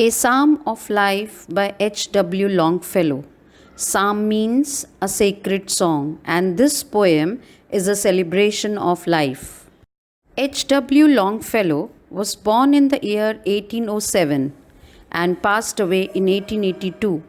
A Psalm of Life by H.W. Longfellow. Psalm means a sacred song, and this poem is a celebration of life. H.W. Longfellow was born in the year 1807 and passed away in 1882.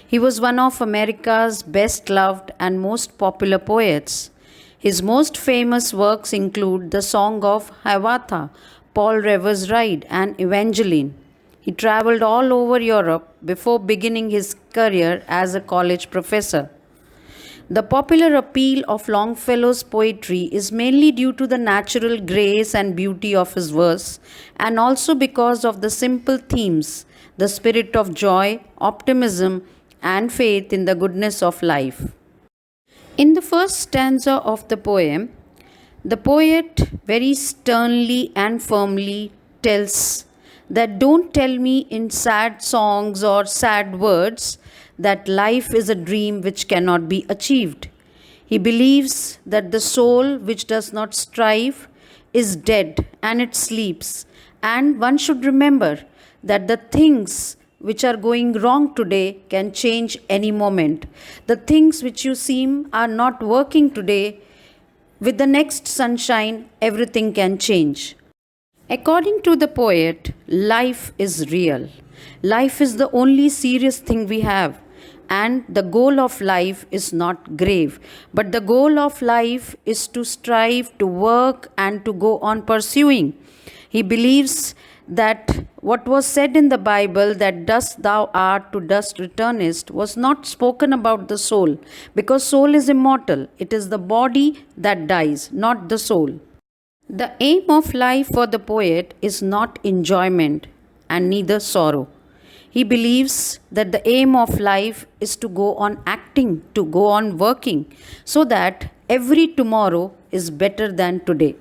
He was one of America's best loved and most popular poets. His most famous works include the Song of Hiawatha, Paul Revere's Ride, and Evangeline. He traveled all over Europe before beginning his career as a college professor. The popular appeal of Longfellow's poetry is mainly due to the natural grace and beauty of his verse, and also because of the simple themes, the spirit of joy, optimism, and faith in the goodness of life. In the first stanza of the poem, the poet very sternly and firmly tells that don't tell me in sad songs or sad words that life is a dream which cannot be achieved. He believes that the soul which does not strive is dead and it sleeps, and one should remember that the things which are going wrong today can change any moment. The things which you seem are not working today, with the next sunshine, everything can change. According to the poet, life is real. Life is the only serious thing we have. And the goal of life is not grave, but the goal of life is to strive, to work, and to go on pursuing. He believes that what was said in the Bible, that dust thou art, to dust returnest, was not spoken about the soul, because soul is immortal. It is the body that dies, not the soul. The aim of life for the poet is not enjoyment and neither sorrow. He believes that the aim of life is to go on acting, to go on working, so that every tomorrow is better than today.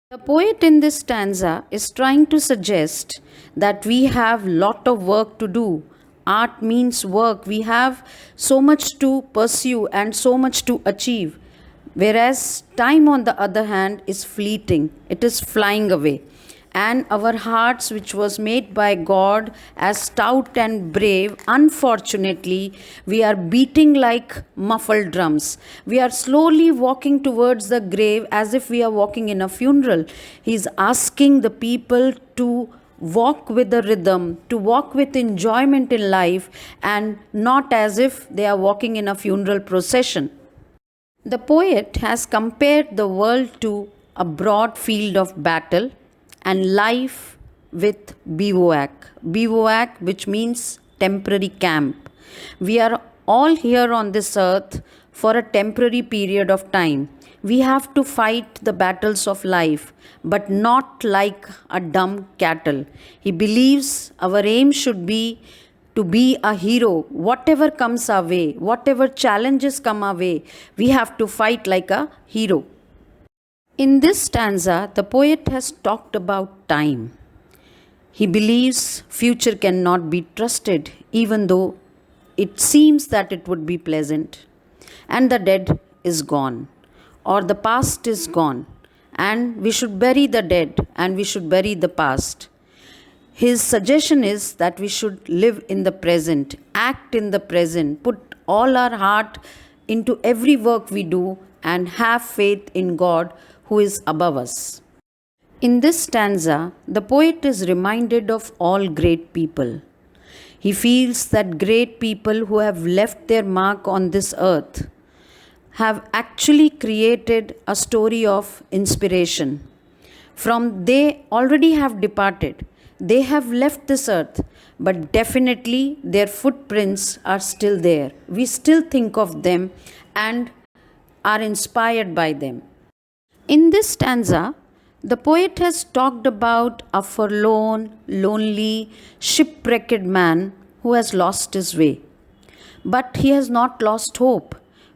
The poet in this stanza is trying to suggest that we have lot of work to do. Art means work. We have so much to pursue and so much to achieve. Whereas time, on the other hand, is fleeting, it is flying away. And our hearts, which was made by God as stout and brave, unfortunately, we are beating like muffled drums. We are slowly walking towards the grave as if we are walking in a funeral. He is asking the people to walk with the rhythm, to walk with enjoyment in life, and not as if they are walking in a funeral procession. The poet has compared the world to a broad field of battle and life with bivouac. Bivouac, which means temporary camp. We are all here on this earth for a temporary period of time. We have to fight the battles of life, but not like a dumb cattle. He believes our aim should be to be a hero. Whatever comes our way, whatever challenges come our way, we have to fight like a hero. In this stanza, the poet has talked about time. He believes future cannot be trusted, even though it seems that it would be pleasant. And the dead is gone, or the past is gone, and we should bury the dead and we should bury the past. His suggestion is that we should live in the present, act in the present, put all our heart into every work we do, and have faith in God who is above us. In this stanza, the poet is reminded of all great people. He feels that great people who have left their mark on this earth have actually created a story of inspiration. They already have departed. They have left this earth, but definitely their footprints are still there. We still think of them and are inspired by them. In this stanza, the poet has talked about a forlorn, lonely, shipwrecked man who has lost his way. But he has not lost hope,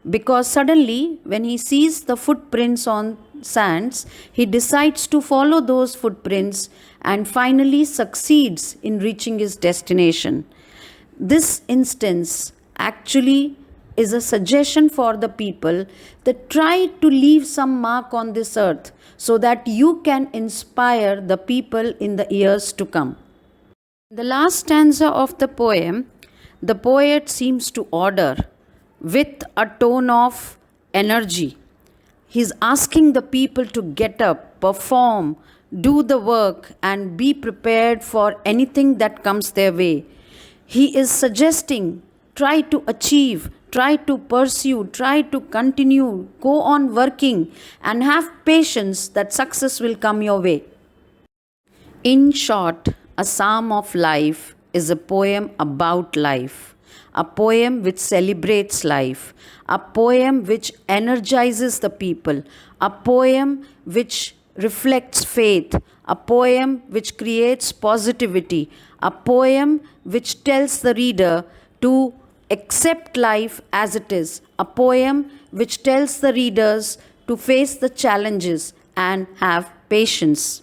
because suddenly, when he sees the footprints on sands, he decides to follow those footprints and finally succeeds in reaching his destination. This instance actually is a suggestion for the people that try to leave some mark on this earth so that you can inspire the people in the years to come. The last stanza of the poem, the poet seems to order with a tone of energy. He's asking the people to get up, perform, do the work, and be prepared for anything that comes their way. He is suggesting try to achieve, try to pursue, try to continue, go on working, and have patience that success will come your way. In short, a psalm of life is a poem about life, a poem which celebrates life, a poem which energizes the people, a poem which reflects faith, a poem which creates positivity, a poem which tells the reader to accept life as it is, a poem which tells the readers to face the challenges and have patience.